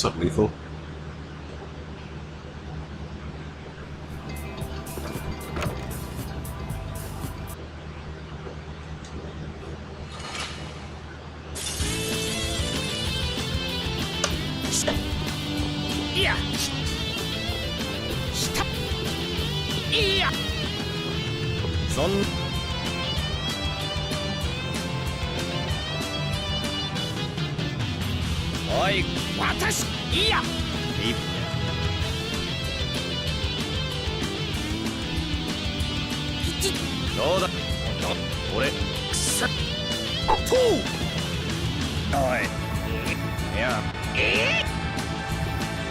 Sup, Lethal? いやそんおい私いやどうだ俺くさっとおいいや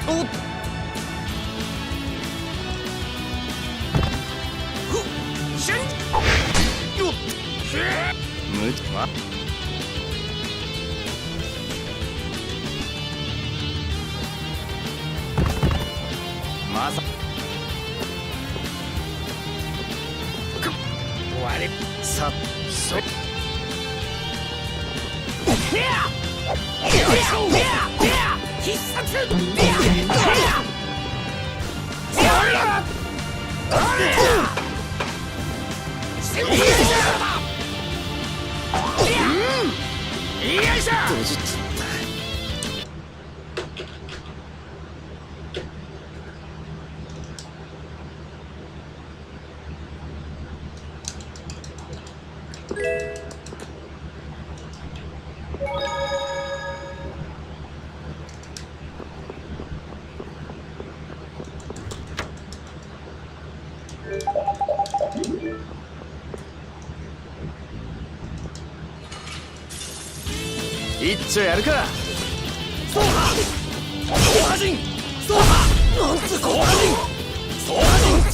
おっしゅんよっむままさ我さっそ必殺一丁やるかそうはそうはじんそうはなんつそうはじんそうはじん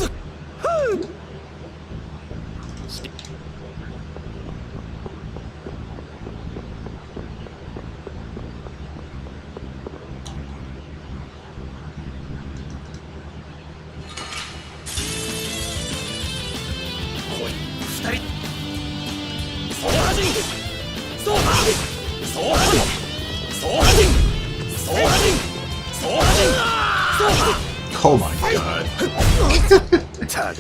こい二人そうはじんそうはそうはじんそうはじんそうはじんそうはじんそうは Oh my god. たく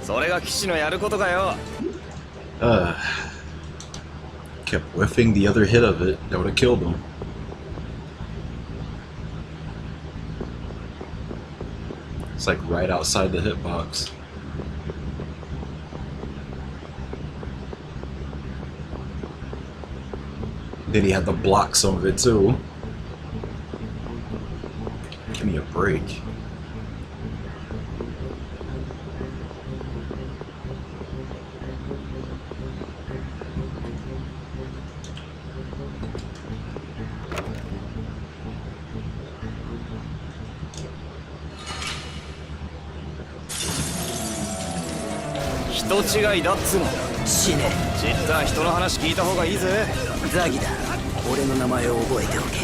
それが騎士のやることかよ Kept whiffing the other hit of it. That would have killed him. It's like right outside the hitbox. Then he had to block some of it too. Give me a break.人違いだっつの死ね知った人の話聞いた方がいいぜザギだ俺の名前を覚えておけ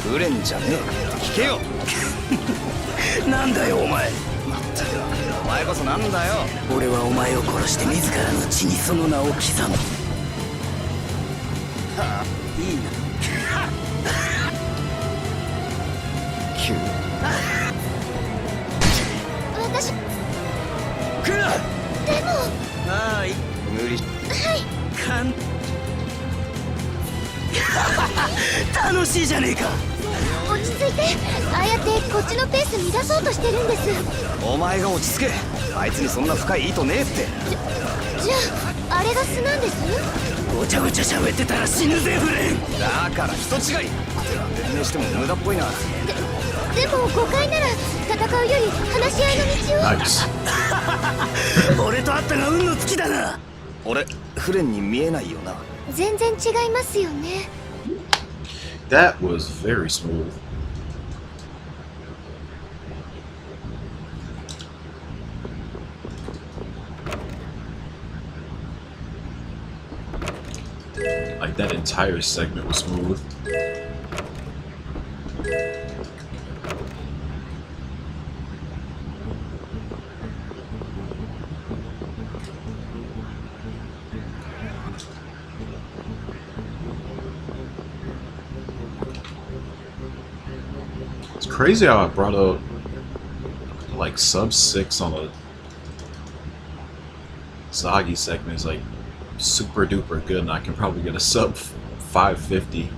フレンじゃねえ聞けよなんだよお前まったくお前こそなんだよ俺はお前を殺して自らの血にその名を刻むいいな急私来るでもはい無理はいかん楽しいじゃねえか落ち着いてああやってこっちのペース乱そうとしてるんですお前が落ち着けあいつにそんな深い意図ねえってじゃああれが素なんですごちゃごちゃ喋ってたら死ぬぜフレンだから人違い説明しても無駄っぽいなでも誤解なら戦うより話し合いの道を Nice. 俺と会ったが運の尽きだな俺フレンに見えないよな全然違いますよね That was very smooth. Like that entire segment was smooth. It's crazy how I brought up like sub 6 on a Zagi segment is like super duper good, and I can probably get a sub 550.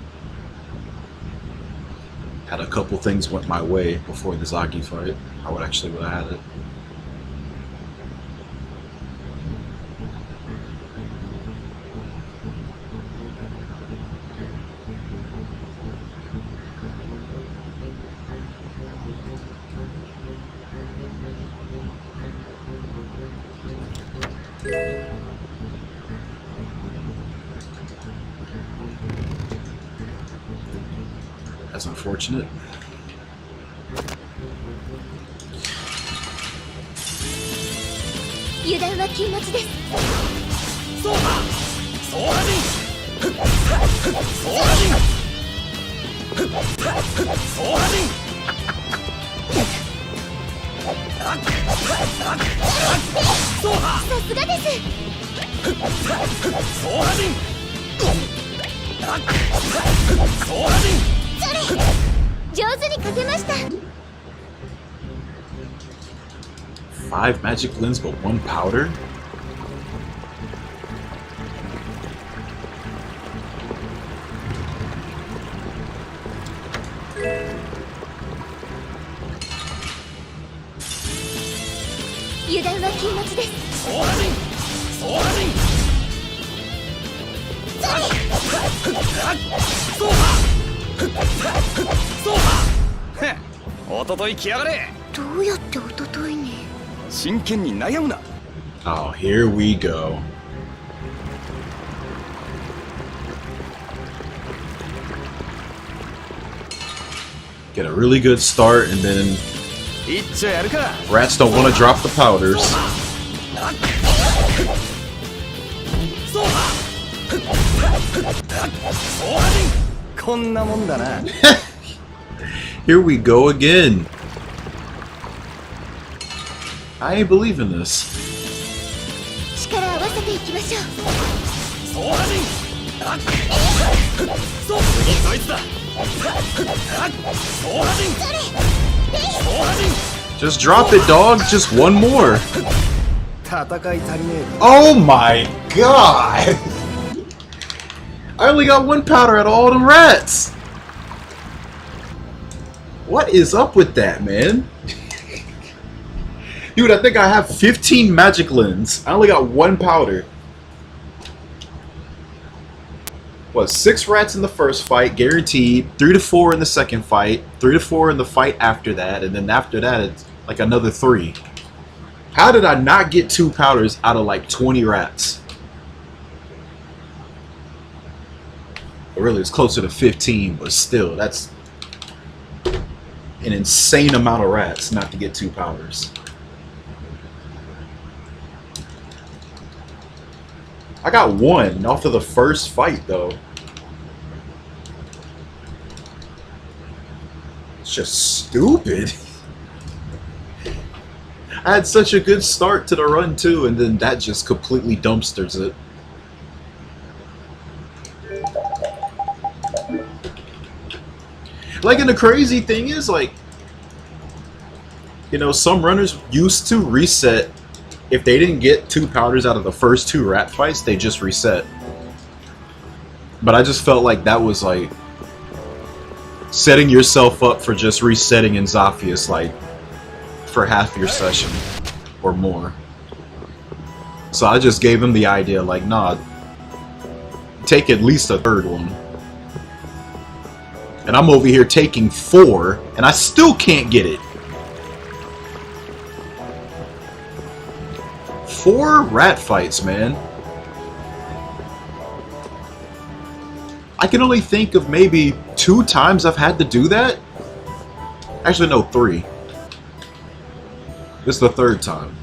Had a couple things went my way before the Zagi fight, I would actually would have had it. That's unfortunate. Five magic lens, but one powder? Oh, here we go. Get a really good start, and then rats don't want to drop the powders. Here we go again. I ain't believing this. Just drop it, dog. Just one more. Oh my god! I only got one powder out of all them rats. What is up with that, man? Dude, I think I have 15 magic lens. I only got one powder. What, 6 rats in the first fight, guaranteed. 3 to 4 in the second fight. 3 to 4 in the fight after that. And then after that, it's like another 3. How did I not get 2 powders out of like 20 rats? Or really, it's closer to 15, but still, that's an insane amount of rats not to get 2 powders. I got 1 off of the first fight, though. It's just stupid. I had such a good start to the run, too, and then that just completely dumpsters it. Like, and the crazy thing is, like, you know, some runners used to reset. If they didn't get 2 powders out of the first 2 rat fights, they just reset. But I just felt like that was like setting yourself up for just resetting in Zophius, like for half your session or more. So I just gave him the idea, like, nah, take at least a 3rd one. And I'm over here taking 4, and I still can't get it. 4 rat fights, man. I can only think of maybe 2 times I've had to do that. Actually, no, 3. This is the 3rd time.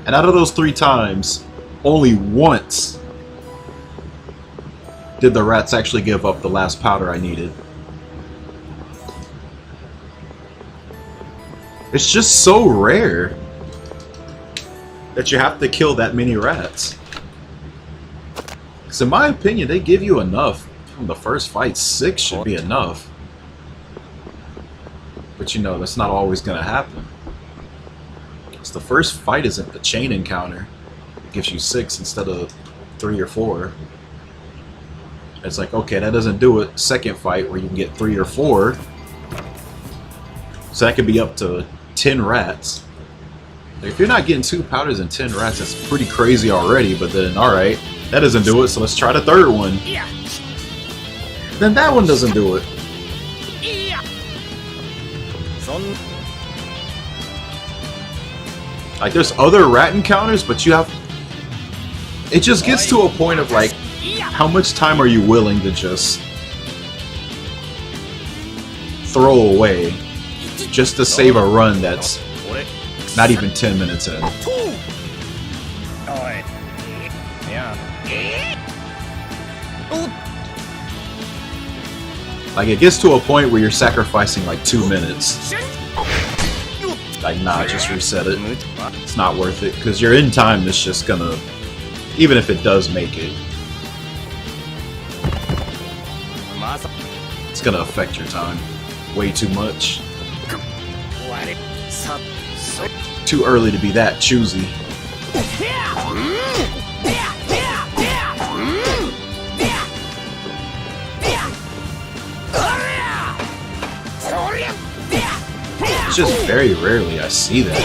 And out of those 3 times, only once did the rats actually give up the last powder I needed. It's just so rare that you have to kill that many rats. Because in my opinion, they give you enough from the first fight. 6 should be enough. But you know, that's not always going to happen. Because the first fight isn't the chain encounter. It gives you 6 instead of 3 or 4. It's like, okay, that doesn't do it. Second fight where you can get 3 or 4. So that could be up to 10 rats. If you're not getting 2 powders and 10 rats, that's pretty crazy already, but then, alright, that doesn't do it, so let's try the 3rd one. Then that one doesn't do it. Like, there's other rat encounters, but you have... It just gets to a point of, like, how much time are you willing to just throw away just to save a run that's not even 10 minutes in. Like, it gets to a point where you're sacrificing like 2 minutes. Like, nah, just reset it. It's not worth it, because your end time is just gonna, even if it does make it, it's gonna affect your time way too much. Too early to be that choosy. It's just very rarely I see that.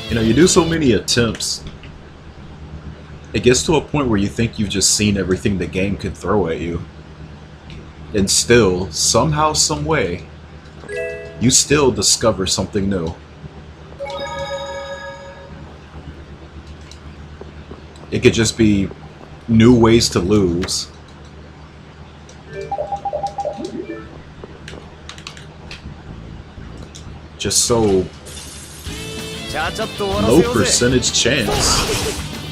You know, you do so many attempts, it gets to a point where you think you've just seen everything the game could throw at you. And still, somehow, some way, you still discover something new. It could just be new ways to lose. Just so low percentage chance.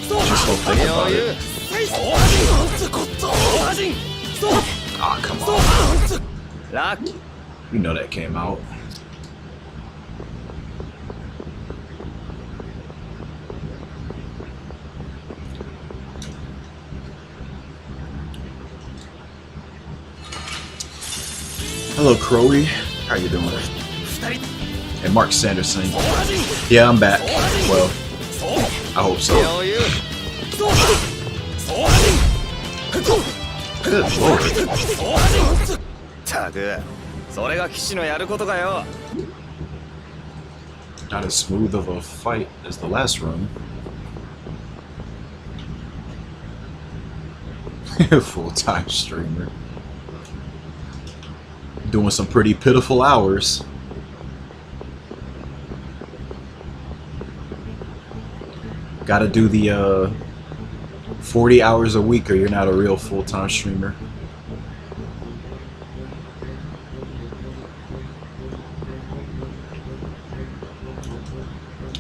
Just don't think about it. Ah, come on. You know that came out. Hello, Crowy. How you doing? And Mark Sanderson. Yeah, I'm back. Well, I hope so. Good lord. Not as smooth of a fight as the last run. Full-time streamer. Doing some pretty pitiful hours. Gotta do the 40 hours a week or you're not a real full-time streamer.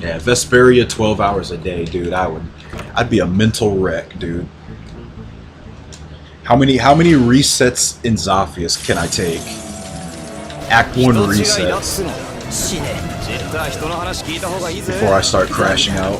Yeah, Vesperia 12 hours a day, dude. I'd be a mental wreck, dude. How many resets in Zophius can I take? Act 1 resets. Before I start crashing out.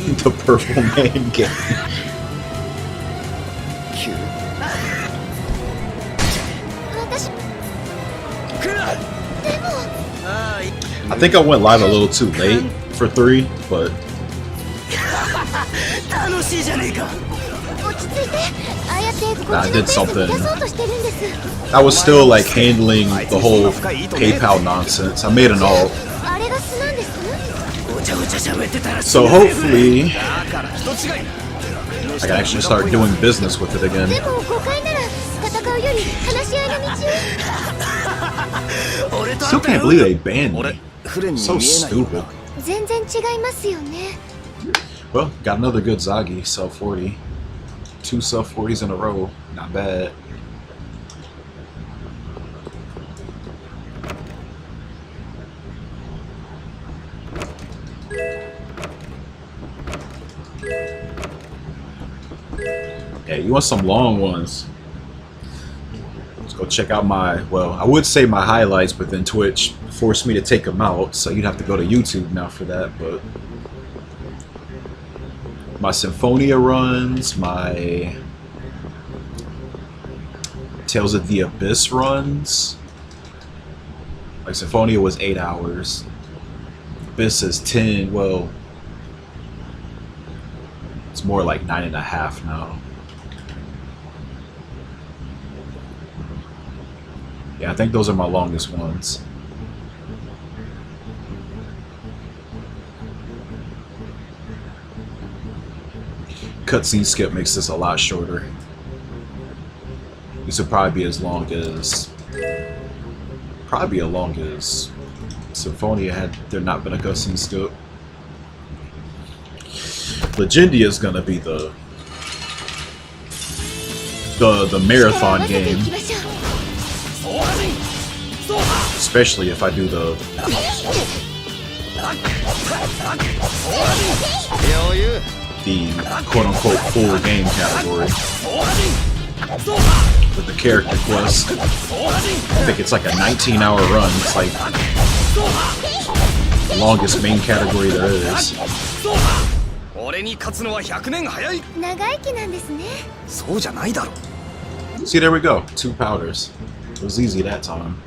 The purple man game. I think I went live a little too late for 3, but I did something. I was still like handling the whole PayPal nonsense. I made an alt. So hopefully I can actually start doing business with it again. Still can't believe they banned me. So stupid. Well, got another good Zagi, sub 40. 2 sub 40s in a row. Not bad. Hey, you want some long ones? Let's go check out my, well, I would say my highlights, but then Twitch forced me to take them out, so you'd have to go to YouTube now for that, but my Symphonia runs, my Tales of the Abyss runs. Like Symphonia was 8 hours. Abyss is 10, well, it's more like 9.5 now. Yeah, I think those are my longest ones. Cutscene skip makes this a lot shorter. This would probably be as long as Symphonia had there not been a custom scope. Legendia is gonna be the marathon game, especially if I do the quote-unquote full game category with the character quest. I think it's like a 19-hour run. It's like the longest main category there is. See, there we go. 2 powders. It was easy that time.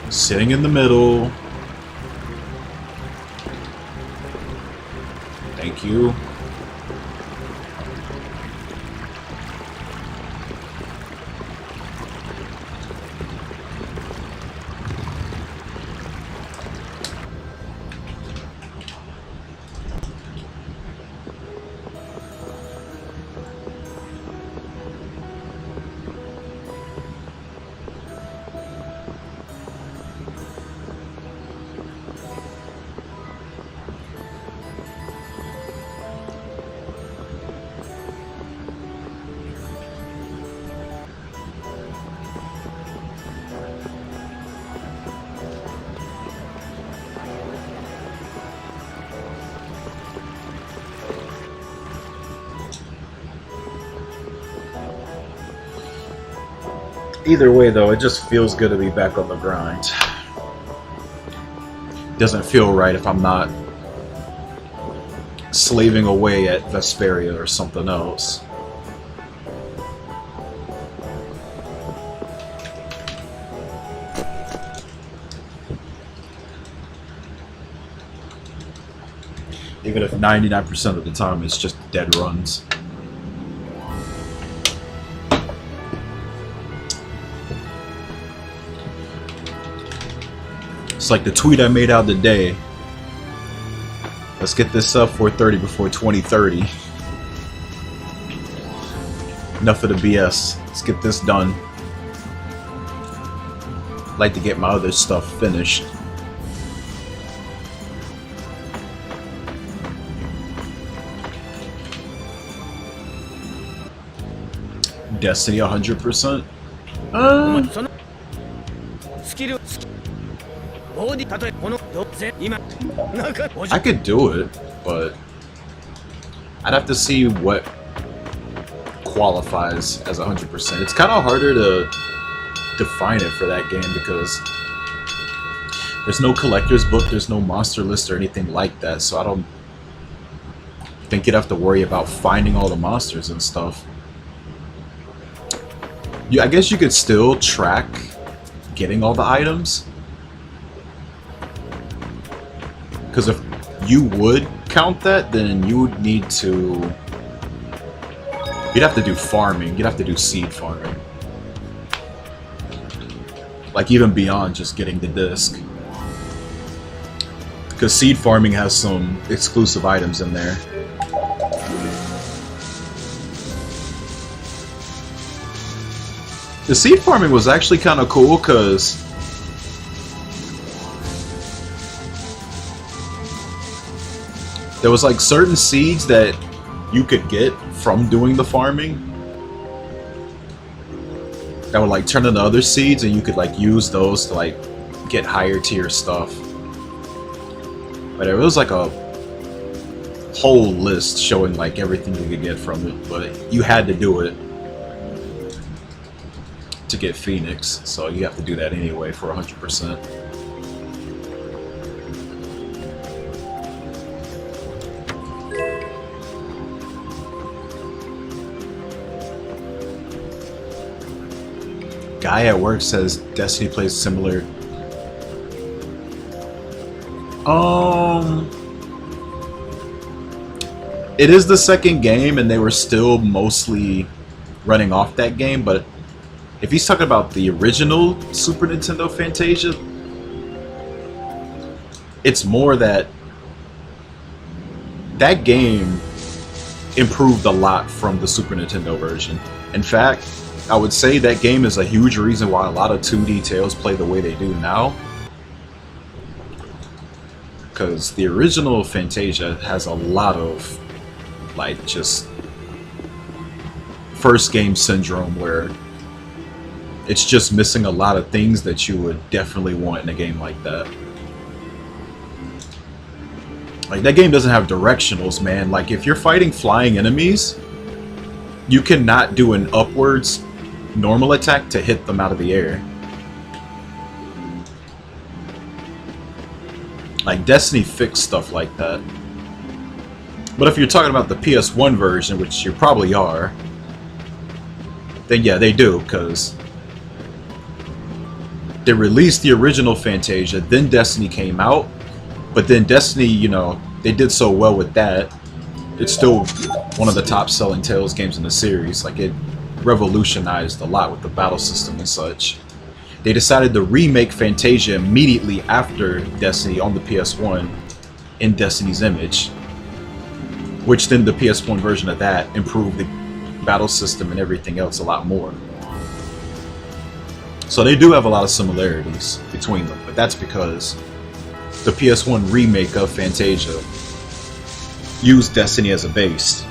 Sitting in the middle. Thank you. Either way, though, it just feels good to be back on the grind. Doesn't feel right if I'm not slaving away at Vesperia or something else. Even if 99% of the time it's just dead runs. It's like the tweet I made out today. Let's get this sub 430 before 2030. Enough of the BS. Let's get this done. I'd like to get my other stuff finished. Destiny 100%? I could do it, but I'd have to see what qualifies as 100%. It's kind of harder to define it for that game because there's no collector's book, there's no monster list or anything like that, so I don't think you'd have to worry about finding all the monsters and stuff. I guess you could still track getting all the items. Because if you would count that, then you would need to... You'd have to do farming. You'd have to do seed farming. Like even beyond just getting the disc. Because seed farming has some exclusive items in there. The seed farming was actually kind of cool because there was like certain seeds that you could get from doing the farming that would like turn into other seeds, and you could like use those to like get higher tier stuff. But it was like a whole list showing like everything you could get from it, but you had to do it to get Phoenix, so you have to do that anyway for 100%. Guy at work says Destiny plays similar. It is the second game, and they were still mostly running off that game, but if he's talking about the original Super Nintendo Fantasia, it's more that that game improved a lot from the Super Nintendo version. In fact, I would say that game is a huge reason why a lot of 2D Tales play the way they do now. Because the original Fantasia has a lot of, like, just first game syndrome where it's just missing a lot of things that you would definitely want in a game like that. Like, that game doesn't have directionals, man. Like, if you're fighting flying enemies, you cannot do an upwards normal attack to hit them out of the air. Like, Destiny fixed stuff like that. But if you're talking about the PS1 version, which you probably are, then yeah, they do, because they released the original Fantasia, then Destiny came out, but then Destiny, you know, they did so well with that, it's still one of the top selling Tales games in the series. Like, it revolutionized a lot with the battle system and such. They decided to remake Fantasia immediately after Destiny on the PS1 in Destiny's image, which then the PS1 version of that improved the battle system and everything else a lot more. So they do have a lot of similarities between them, but that's because the PS1 remake of Fantasia used Destiny as a base.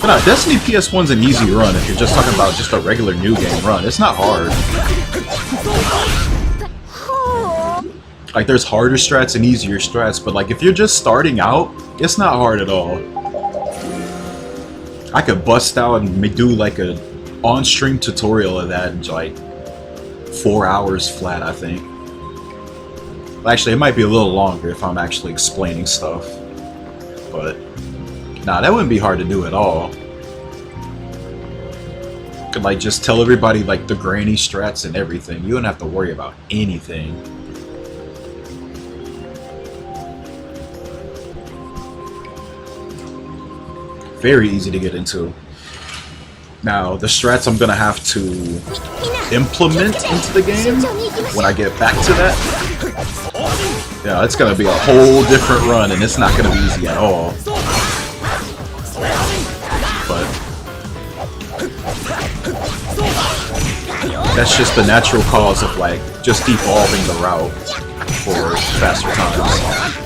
But no, Destiny PS1's an easy run if you're just talking about just a regular new game run. It's not hard. Like, there's harder strats and easier strats, but like if you're just starting out, it's not hard at all. I could bust out and do like a on-stream tutorial of that in like 4 hours flat, I think. Actually, it might be a little longer if I'm actually explaining stuff. But nah, that wouldn't be hard to do at all. Could like just tell everybody like the granny strats and everything. You don't have to worry about anything. Very easy to get into. Now, the strats I'm gonna have to implement into the game when I get back to that. Yeah, it's gonna be a whole different run, and it's not gonna be easy at all. But that's just the natural cause of like just evolving the route for faster times.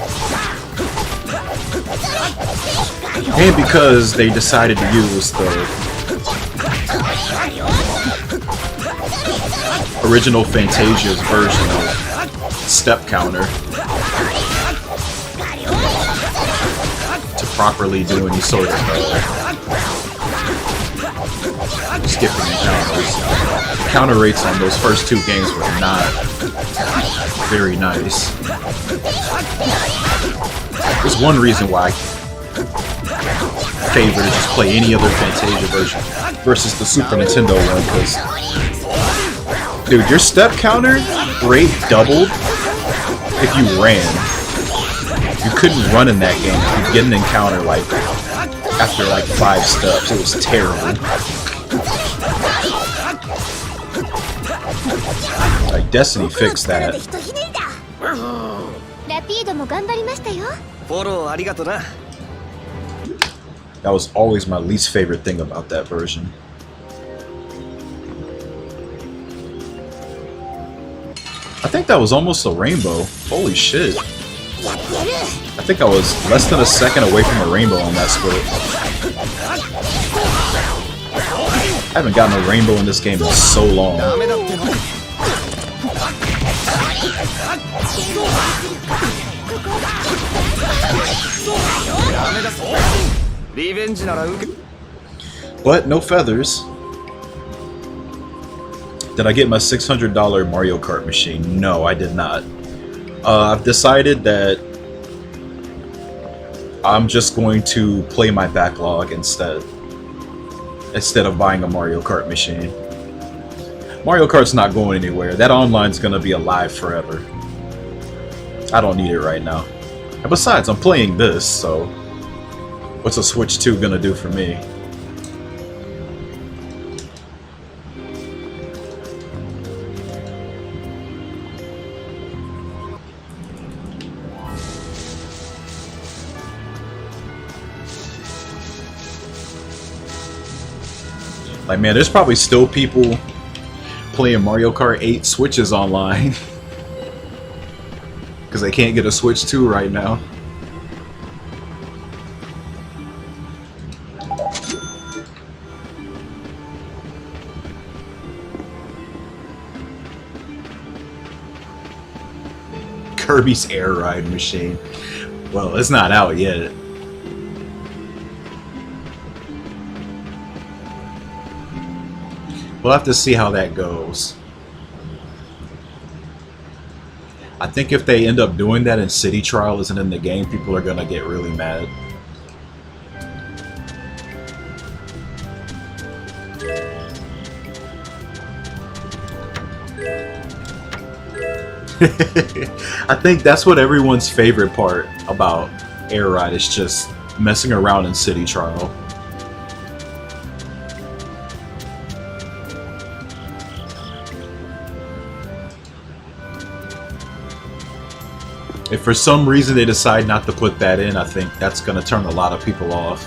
And because they decided to use the original Fantasia's version of step counter to properly do any sort of skipping encounters. The counter rates on those first two games were not very nice. There's one reason why I favor to just play any other Fantasia version versus the Super Nintendo one, because dude, your step counter rate doubled if you ran. You couldn't run in that game. You'd get an encounter like after like 5 steps. It was terrible. Like, Destiny fixed that. That was always my least favorite thing about that version. I think that was almost a rainbow. Holy shit. I think I was less than a second away from a rainbow on that split. I haven't gotten a rainbow in this game in so long. But no feathers. Did I get my $600 Mario Kart machine? No, I did not. I've decided that I'm just going to play my backlog instead of buying a Mario Kart machine. Mario Kart's not going anywhere. That online's gonna be alive forever. I don't need it right now. And besides, I'm playing this, so what's a Switch 2 gonna do for me? Like, man, there's probably still people playing Mario Kart 8 Switches online because they can't get a Switch 2 right now. Kirby's Air Ride Machine. Well, it's not out yet. We'll have to see how that goes. I think if they end up doing that and City Trial isn't in the game, people are gonna get really mad. I think that's what everyone's favorite part about Air Ride is just messing around in City Trial. If for some reason they decide not to put that in, I think that's going to turn a lot of people off.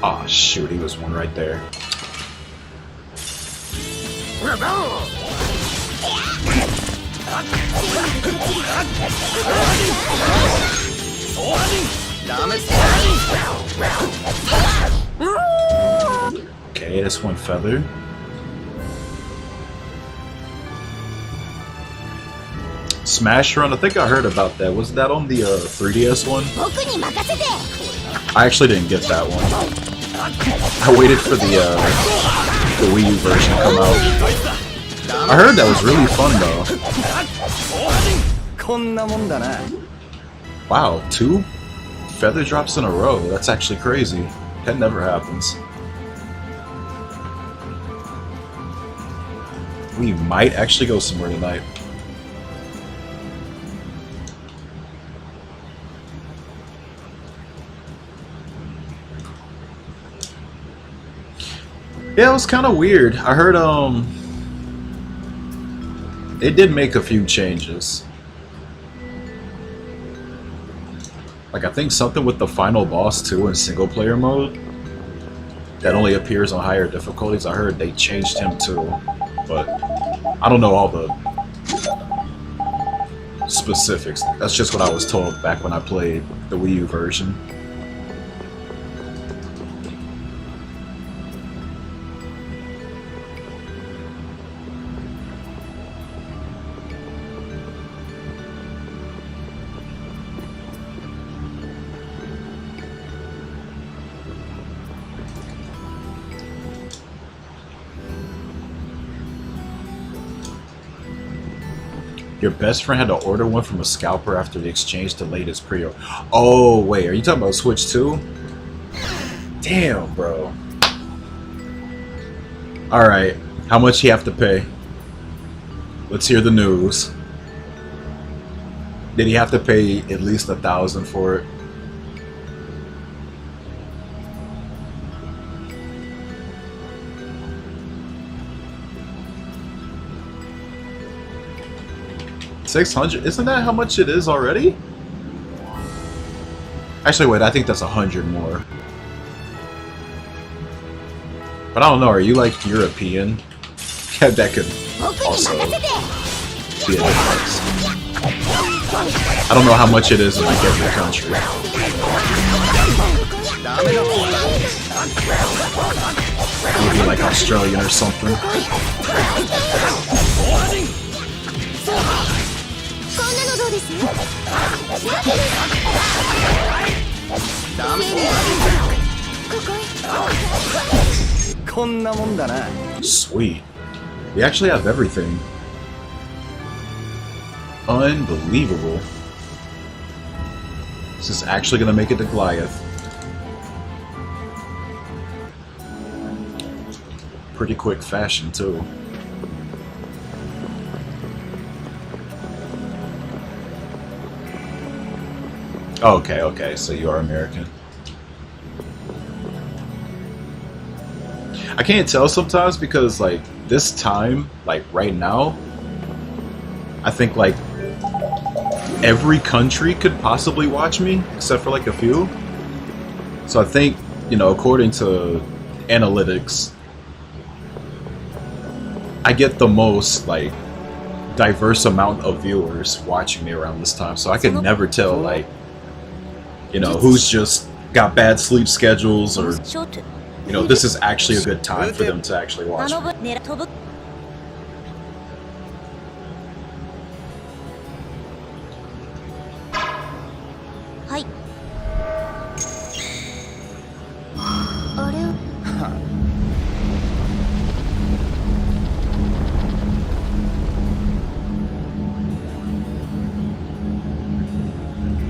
Oh shoot, he was one right there. Okay, that's one feather. Smash Run, I think I heard about that. Was that on the 3DS one? I actually didn't get that one. I waited for the Wii U version to come out. I heard that was really fun though. Wow, 2 feather drops in a row. That's actually crazy. That never happens. We might actually go somewhere tonight. Yeah, it was kind of weird. I heard it did make a few changes. Like, I think something with the final boss too in single player mode that only appears on higher difficulties. I heard they changed him too, but I don't know all the specifics. That's just what I was told back when I played the Wii U version. Your best friend had to order one from a scalper after the exchange delayed his pre-order. Oh, wait, are you talking about Switch 2? Damn, bro. Alright, how much you have to pay? Let's hear the news. Did he have to pay at least $1,000 for it? $600? Isn't that how much it is already? Actually, wait, I think that's 100 more. But I don't know, are you like European? Yeah, that could also be a difference. I don't know how much it is in like every country. Maybe like Australian or something. Sweet. We actually have everything. Unbelievable. This is actually gonna make it to Goliath. Pretty quick fashion too. Okay, okay, so you are American. I can't tell sometimes because like this time, like right now, I think like every country could possibly watch me except for like a few. So I think, you know, according to analytics, I get the most like diverse amount of viewers watching me around this time. So I could never tell like, you know, who's just got bad sleep schedules or, you know, this is actually a good time for them to actually watch me.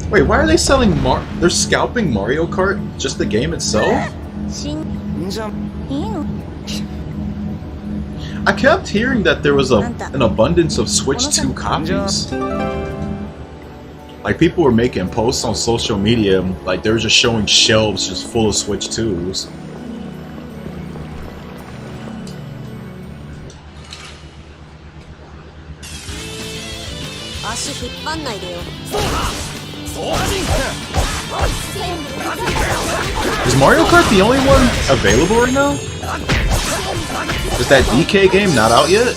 Wait, why are they selling they're scalping Mario Kart? Just the game itself? I kept hearing that there was an abundance of Switch 2 copies. Like people were making posts on social media, like they were just showing shelves just full of Switch 2s. Is Mario Kart the only one available right now? Is that DK game not out yet?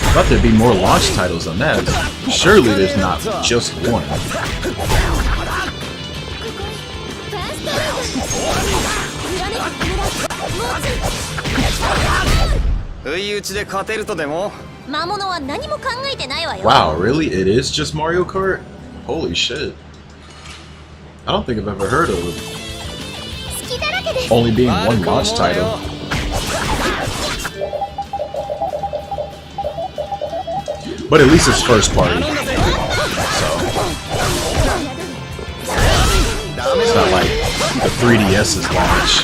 I thought there'd be more launch titles than that. Surely there's not just one. Wow, really? It is just Mario Kart? Holy shit. I don't think I've ever heard of it only being one launch title. But at least it's first party. So it's not like the 3DS's launch.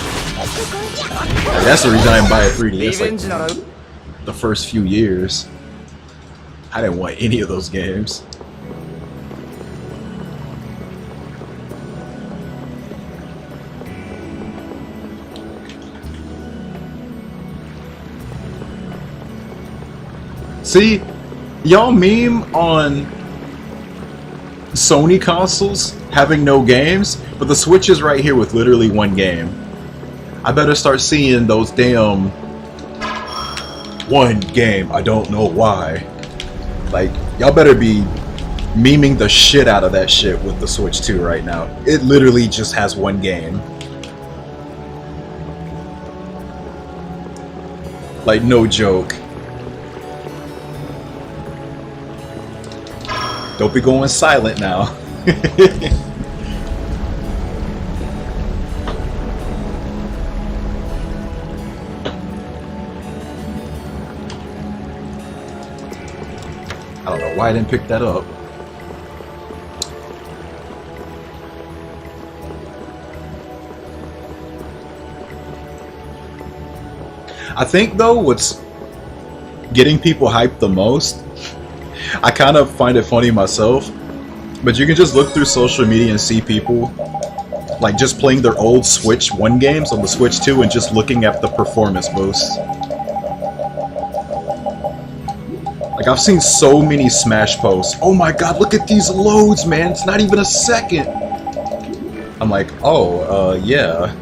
Like, that's the reason I didn't buy a 3DS like the first few years. I didn't want any of those games. See, y'all meme on Sony consoles having no games, but the Switch is right here with literally one game. I better start seeing those damn one game, I don't know why. Like, y'all better be memeing the shit out of that shit with the Switch 2 right now. It literally just has one game. Like, no joke. Don't be going silent now. I don't know why I didn't pick that up. I think though what's getting people hyped the most, I kind of find it funny myself, but you can just look through social media and see people like just playing their old Switch 1 games on the Switch 2 and just looking at the performance boosts. Like I've seen so many Smash posts. Oh my god, look at these loads, man. It's not even a second. I'm like, oh, yeah.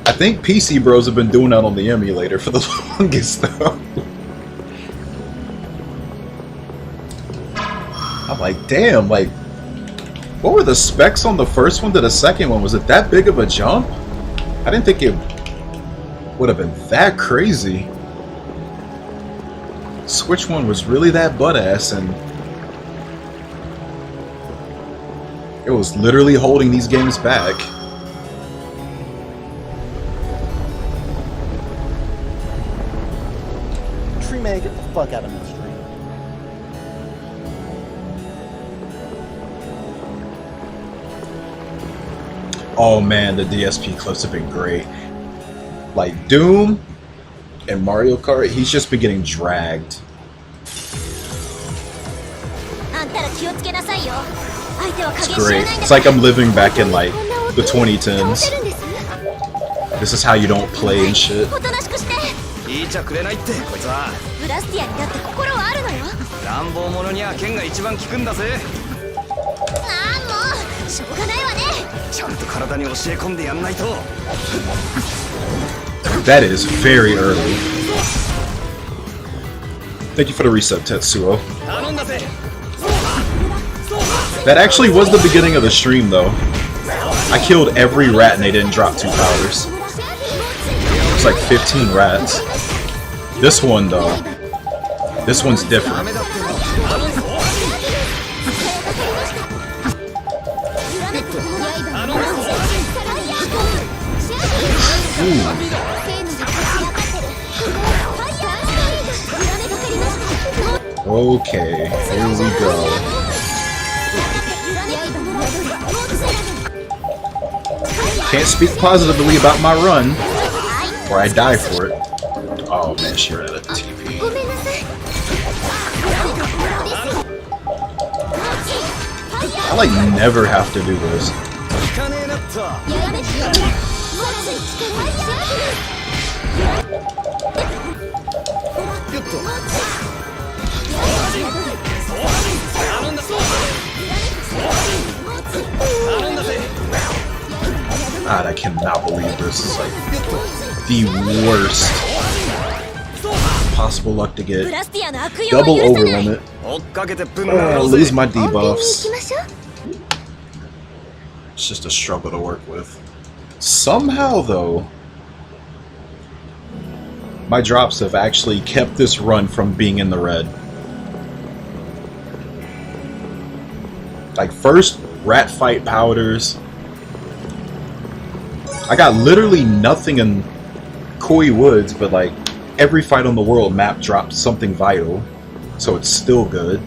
I think PC bros have been doing that on the emulator for the longest though. I'm like, damn, like, what were the specs on the first one to the second one? Was it that big of a jump? I didn't think it would have been that crazy. Switch 1 was really that butt-ass, and it was literally holding these games back. Hey, get the fuck out of my street. Oh man, the DSP clips have been great. Like Doom and Mario Kart, he's just been getting dragged. It's great. It's like I'm living back in like the 2010s. This is how you don't play and shit. 聞いちゃくれないってこいつは。ブラスティアにだって心はあるのよ。乱暴者には剣が一番効くんだぜ。ああもうしょうがないわね。ちゃんと体に教え込んでやんないと。That is very early. Thank you for the reset, Tetsuo. 頼んだぜ。 That actually was the beginning of the stream, though. I killed every rat and they didn't drop 2 powders. It's like 15 rats. This one, though, this one's different. Okay, here we go. Can't speak positively about my run, or I die for it. Oh man, she ran out of TP. I like never have to do this. God, I cannot believe this is like the worst possible luck to get. Double over limit. I'll lose my debuffs. It's just a struggle to work with. Somehow, though, my drops have actually kept this run from being in the red. Like, first rat fight powders. I got literally nothing in Koi Woods, but like every fight on the world map dropped something vital, so it's still good.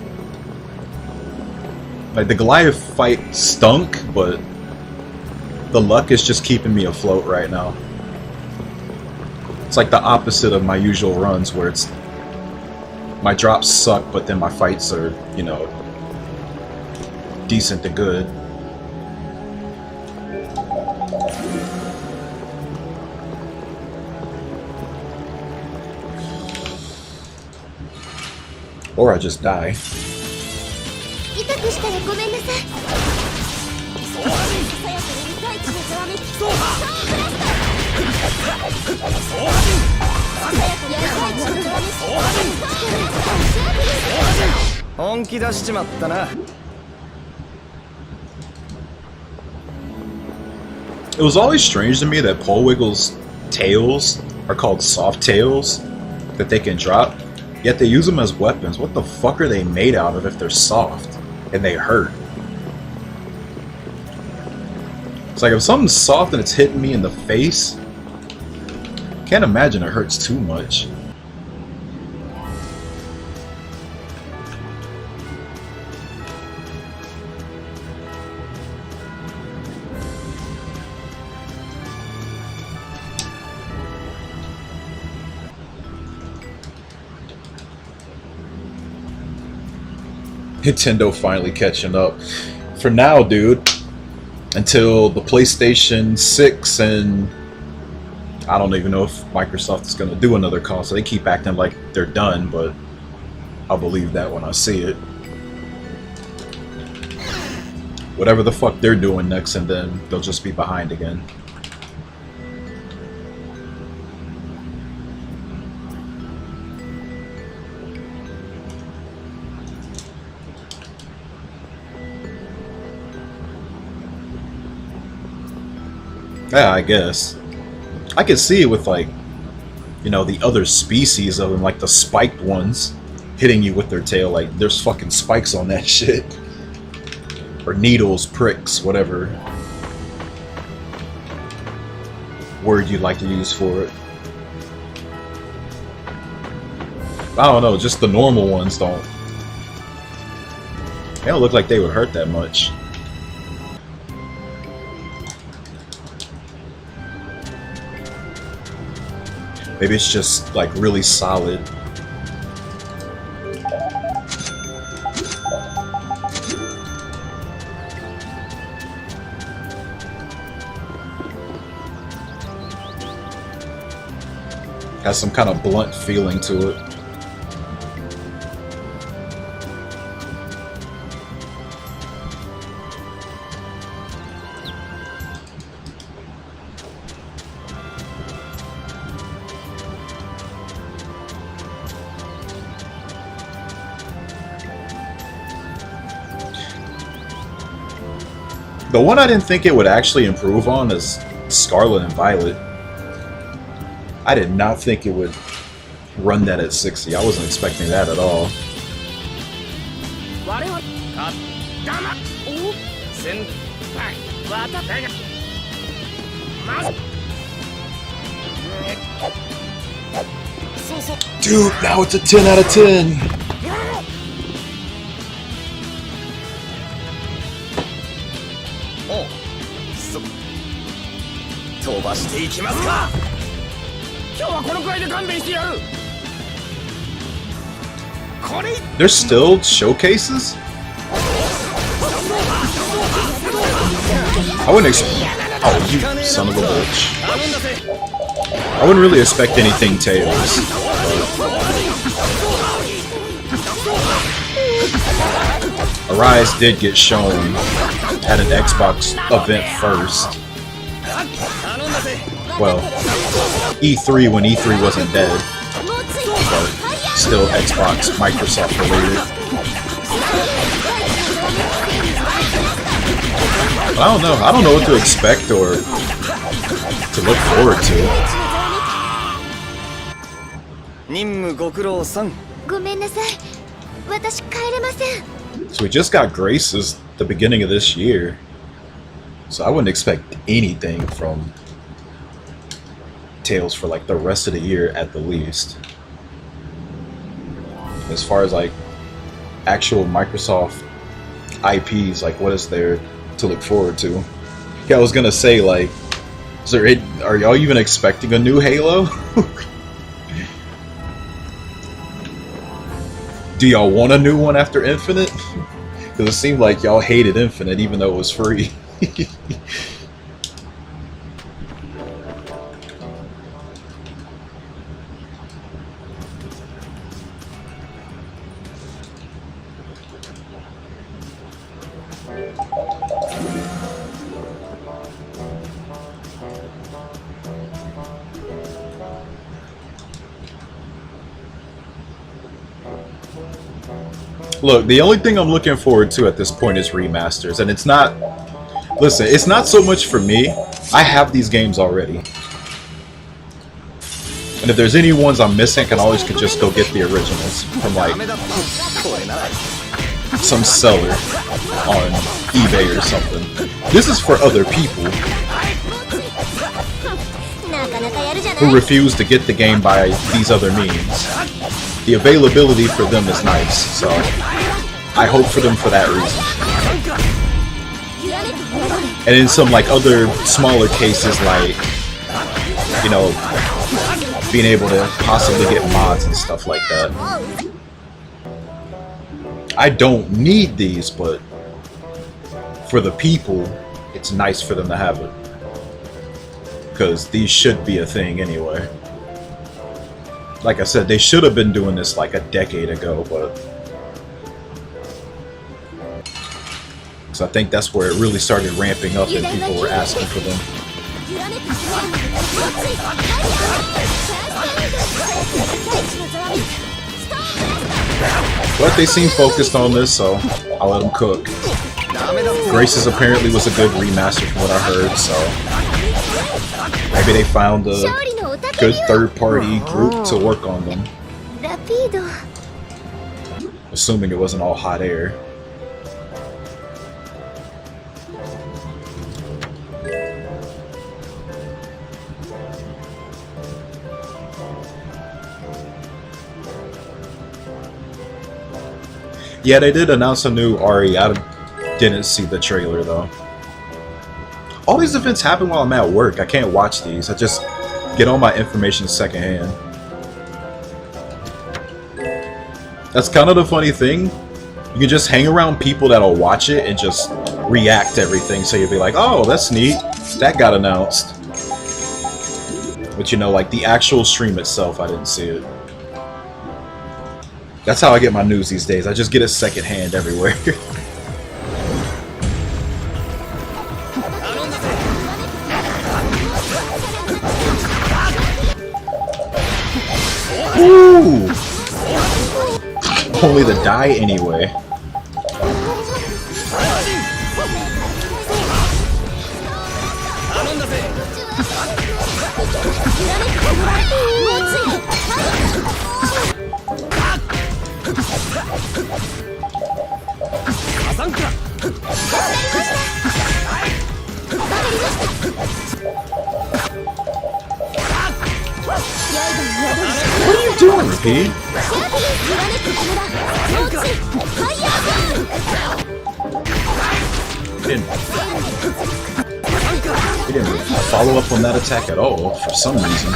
Like the Goliath fight stunk, but the luck is just keeping me afloat right now. It's like the opposite of my usual runs where it's my drops suck, but then my fights are, you know, decent to good. Or I just die. It was always strange to me that Polwiggle's tails are called soft tails that they can drop. Yet they use them as weapons. What the fuck are they made out of if they're soft and they hurt? It's like if something's soft and it's hitting me in the face, can't imagine it hurts too much. Nintendo finally catching up. For now, dude, until the PlayStation 6 and I don't even know if Microsoft is going to do another console. They keep acting like they're done, but I'll believe that when I see it. Whatever the fuck they're doing next, and then they'll just be behind again. Yeah, I guess. I could see it with, like, you know, the other species of them, like the spiked ones, hitting you with their tail. Like, there's fucking spikes on that shit. Or needles, pricks, whatever word you'd like to use for it. I don't know, just the normal ones don't. They don't look like they would hurt that much. Maybe it's just like really solid. Has some kind of blunt feeling to it. The one I didn't think it would actually improve on is Scarlet and Violet. I did not think it would run that at 60. I wasn't expecting that at all. Dude, now it's a 10 out of 10. There's still showcases? I wouldn't expect. Oh, you son of a bitch. I wouldn't really expect anything Tails. Arise did get shown at an Xbox event first. Well, E3 when E3 wasn't dead. But still Xbox, Microsoft related. But I don't know what to expect or to look forward to. So we just got Graces the beginning of this year. So I wouldn't expect anything from Tales for like the rest of the year at the least. As far as like actual Microsoft IPs, like what is there to look forward to? Yeah, I was gonna say, like, are y'all even expecting a new Halo? Do y'all want a new one after Infinite? Because it seemed like y'all hated Infinite even though it was free. Look, the only thing I'm looking forward to at this point is remasters, and it's not... Listen, it's not so much for me. I have these games already. And if there's any ones I'm missing, I can always just go get the originals from, like, some seller on eBay or something. This is for other people who refuse to get the game by these other means. The availability for them is nice, so I hope for them for that reason. And in some like other smaller cases, like, you know, being able to possibly get mods and stuff like that. I don't need these, but for the people, it's nice for them to have it. Because these should be a thing anyway. Like I said, they should have been doing this like a decade ago, but... So I think that's where it really started ramping up and people were asking for them. But they seem focused on this, so I'll let them cook. Graces apparently was a good remaster from what I heard, so... Maybe they found a good third-party group to work on them. Assuming it wasn't all hot air. Yeah, they did announce a new RE. I didn't see the trailer though. All these events happen while I'm at work. I can't watch these. I just get all my information secondhand. That's kind of the funny thing. You can just hang around people that'll watch it and just react to everything. So you'll be like, oh, that's neat. That got announced. But you know, like the actual stream itself, I didn't see it. That's how I get my news these days. I just get it secondhand everywhere. Ooh! Only to die anyway. What are you doing, Pete? He didn't follow up on that attack at all, for some reason.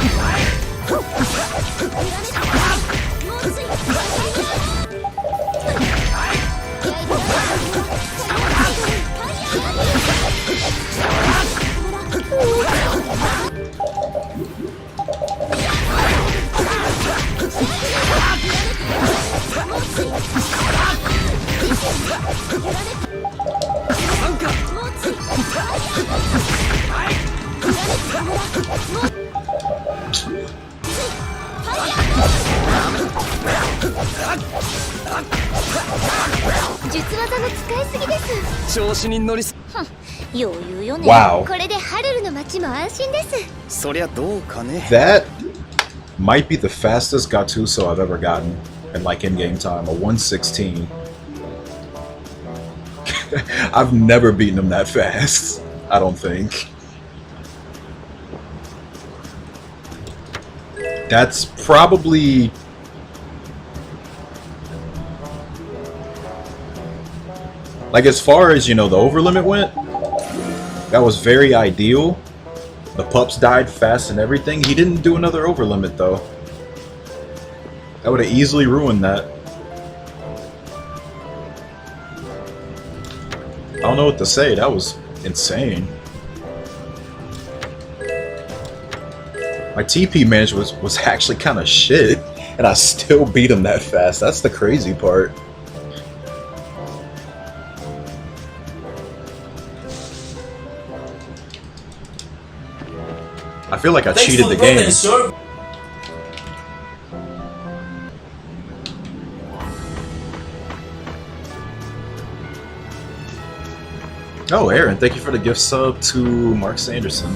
Wow. That might be the fastest Gattuso I've ever gotten in like in-game time, a 116. I've never beaten him that fast, I don't think. That's probably... like, as far as, you know, the over limit went, that was very ideal. The pups died fast and everything. He didn't do another over limit, though. That would have easily ruined that. I don't know what to say. That was insane. My TP management was actually kind of shit, and I still beat him that fast. That's the crazy part. I feel like I cheated the game. Oh, Aaron, thank you for the gift sub to Mark Sanderson.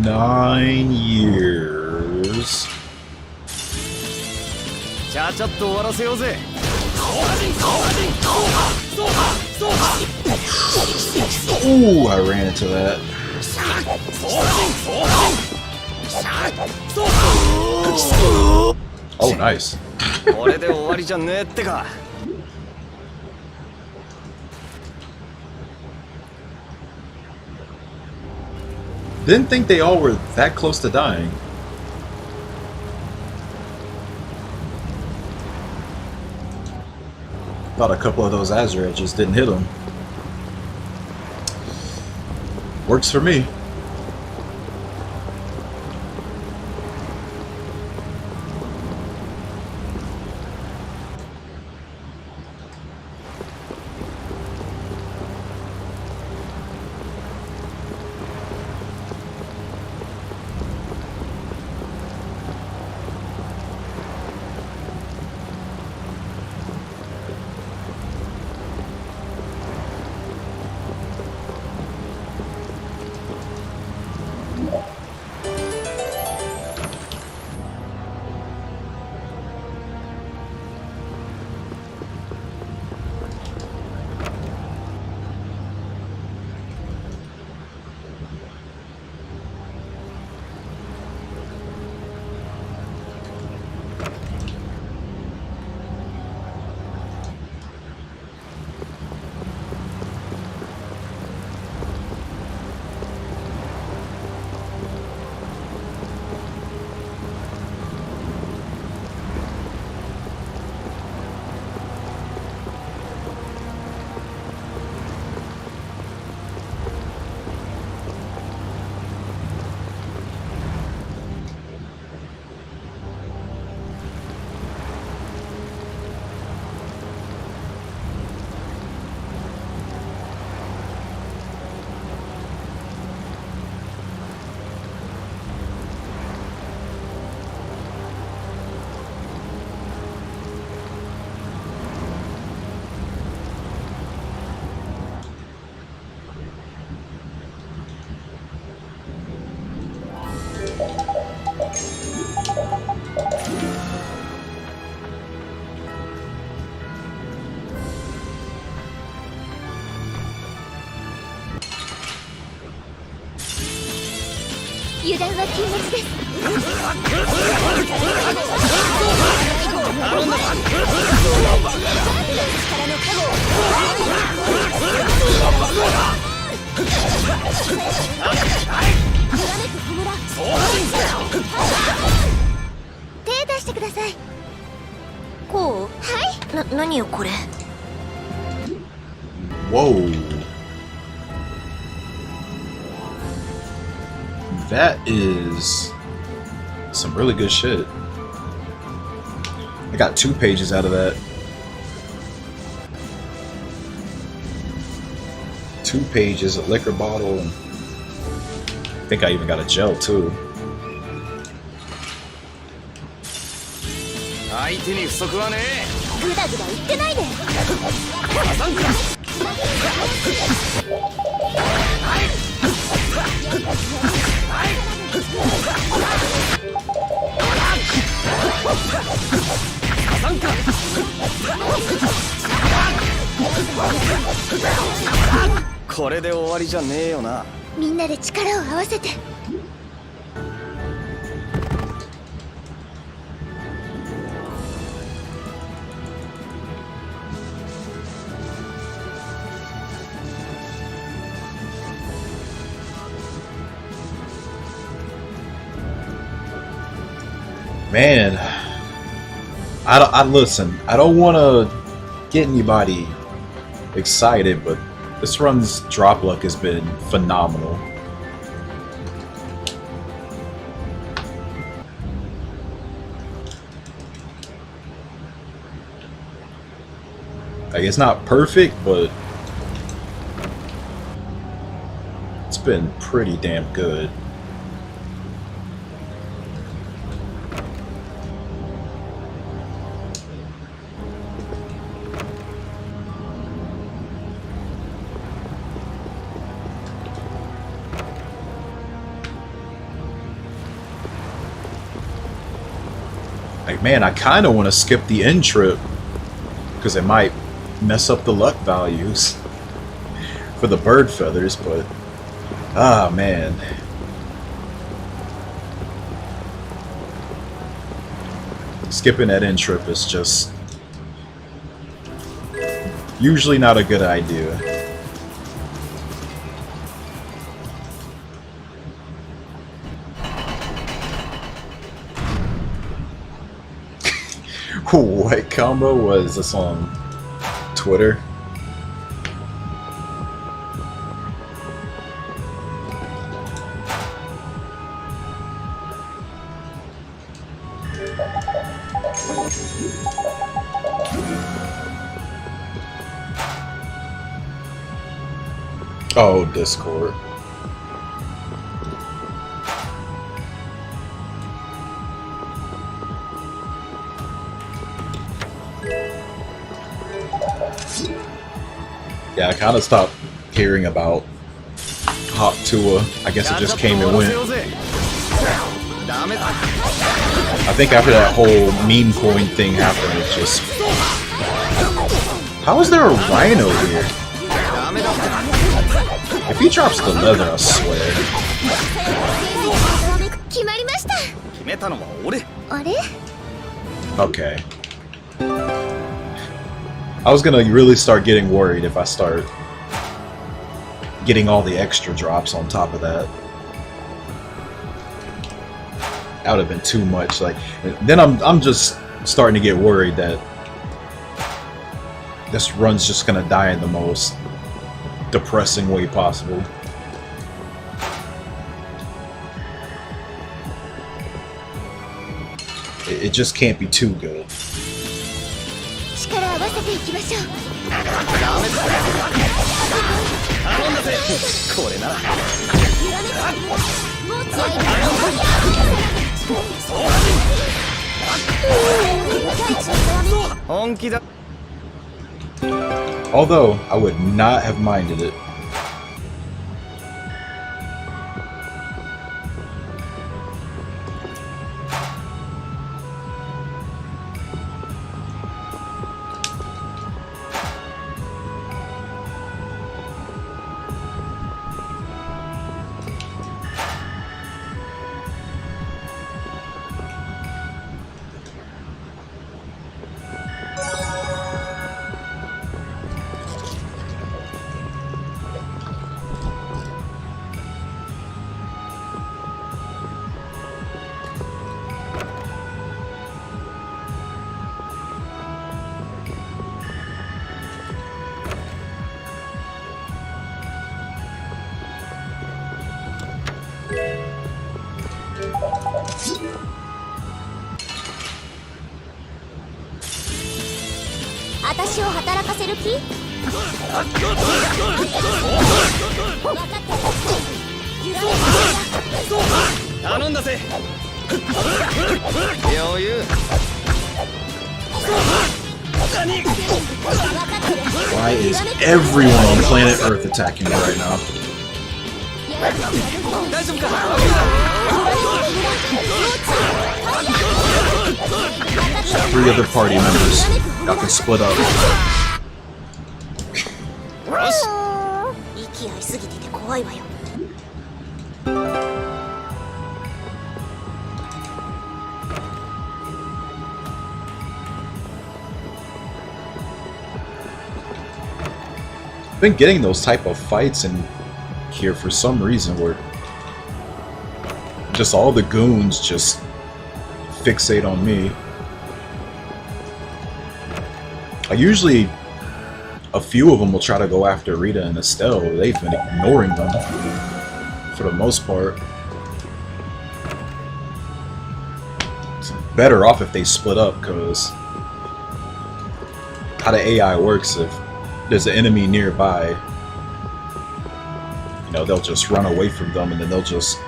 Nine years. Ooh, I ran into that. Oh, nice. Didn't think they all were that close to dying. Thought a couple of those Azure edges didn't hit him. Works for me.油断は禁物です。手出してください。こう？はい。何よこれ。Whoa. That is some really good shit. I got 2 pages out of that. 2 pages, a liquor bottle, and I think I even got a gel too. 相手に不足はねえ。グダグダ言ってないで。これで終わりじゃねえよな。みんなで力を合わせて。Man, I listen. I don't want to get anybody excited, but this run's drop luck has been phenomenal. Like, it's not perfect, but it's been pretty damn good. Like, man, I kind of want to skip the end trip because it might mess up the luck values for the bird feathers, but ah, man. Skipping that end trip is just usually not a good idea. What combo was this on? Twitter. Oh, Discord. Yeah, I kind of stopped hearing about Hawk Tua. I guess it just came and went. I think after that whole meme coin thing happened, it just... How is there a rhino here? If he drops the leather, I swear. 決まりました。決めたのは俺。あれ？ Okay. I was gonna really start getting worried if I start getting all the extra drops on top of that. That would have been too much. Like, then I'm just starting to get worried that this run's just gonna die in the most depressing way possible. It just can't be too good. 力合わせていきましょう。頼んだぜ。これなら。本気だ。Although I would not have minded it. Why is everyone on planet Earth attacking me right now? There's 3 other party members. Y'all can split up. I've been getting those type of fights in here for some reason where just all the goons just fixate on me. Usually a few of them will try to go after Rita and Estelle. They've been ignoring them for the most part. It's better off if they split up, because how the AI works, if there's an enemy nearby, you know, they'll just run away from them, and then they'll just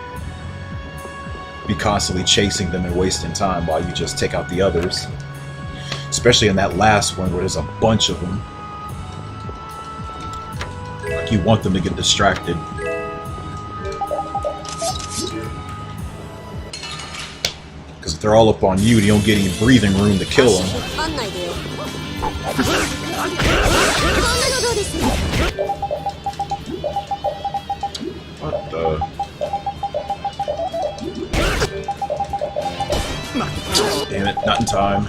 be constantly chasing them and wasting time while you just take out the others. Especially in that last one where there's a bunch of them. Like, you want them to get distracted. Because if they're all up on you, you don't get any breathing room to kill them. What the? Damn it, not in time.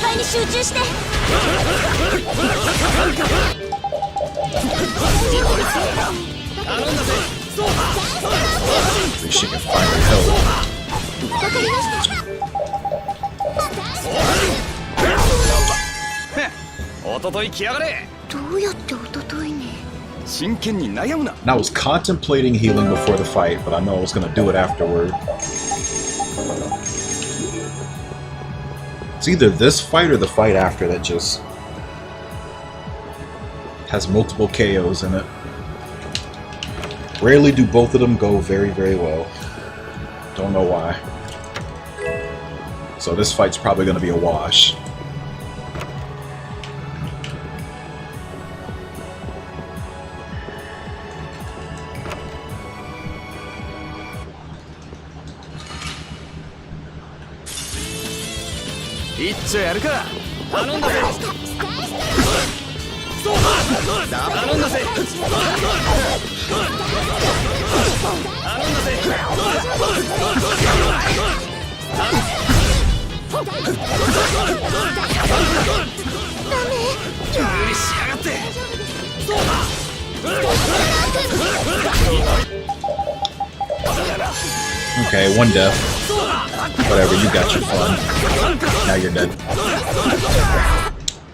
At least she can find her help. おととい来やがれ。どうやって一昨日に。真剣に悩むな。 And I was contemplating healing before the fight, but I know I was gonna do it afterward. It's either this fight or the fight after that just has multiple KOs in it. Rarely do both of them go very, very well. Don't know why. So this fight's probably gonna be a wash. It's 一丁やるか。頼んだぜ。そうだ。頼んだぜ。頼んだぜ。無理しやがって。そうだ。Okay, one death. Whatever, you got your fun. Now you're dead.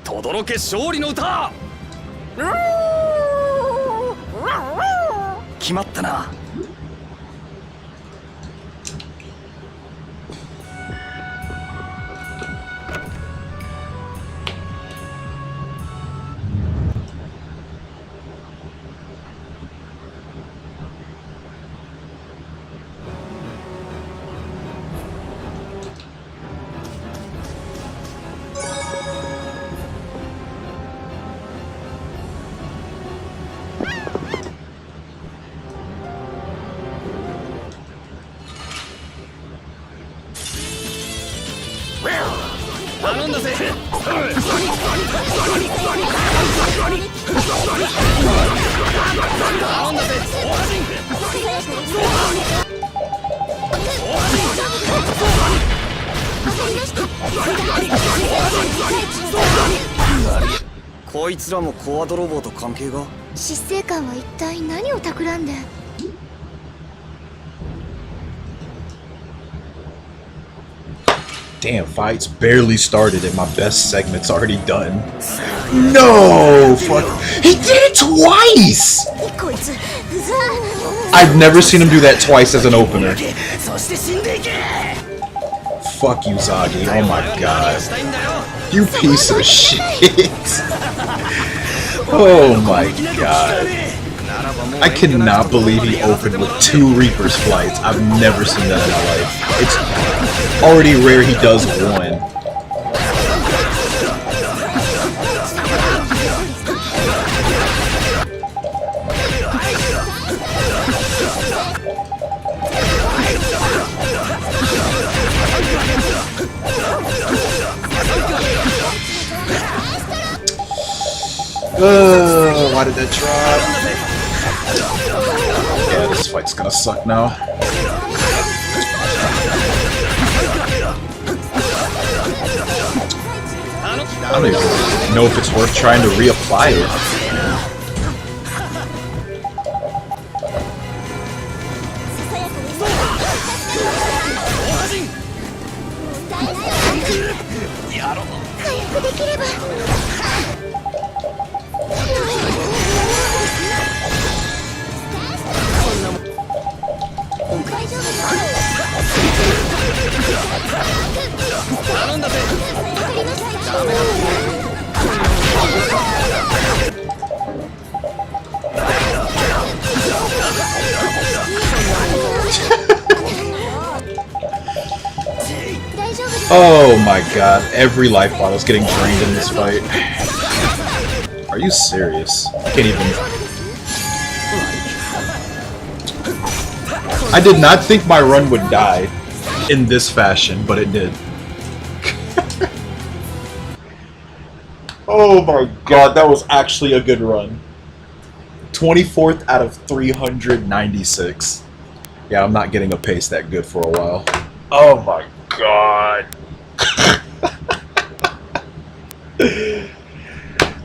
轟け勝利の歌。決まったな。頼んだぜ。頼んだぜ。こいつらもコア泥棒と関係が。執政官は一体何を企んで。Damn, fight's barely started and my best segment's already done. No! Fuck. He did it twice! こいつ。 I've never seen him do that twice as an opener. Fuck you, Zagi. Oh my god. You piece of shit. Oh my god. I cannot believe he opened with 2 Reaper's flights. I've never seen that in my life. It's already rare he does 1. Why did that drop? Yeah, this fight's gonna suck now. I don't even know if it's worth trying to reapply it. Oh my god, every life bottle's getting drained in this fight. Are you serious? I can't even... I did not think my run would die in this fashion, but it did. Oh my god, that was actually a good run. 24th out of 396. Yeah, I'm not getting a pace that good for a while. Oh my god.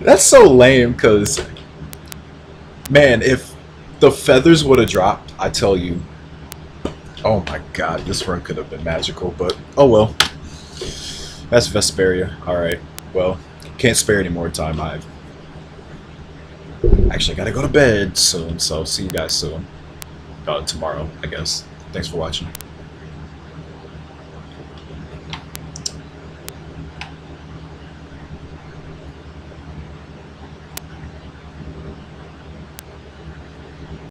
That's so lame, because, man, if the feathers would have dropped, I tell you, oh my god, this run could have been magical, but oh well. That's Vesperia. Alright, well, can't spare any more time. I've actually got to go to bed soon, so see you guys soon. Tomorrow, I guess. Thanks for watching.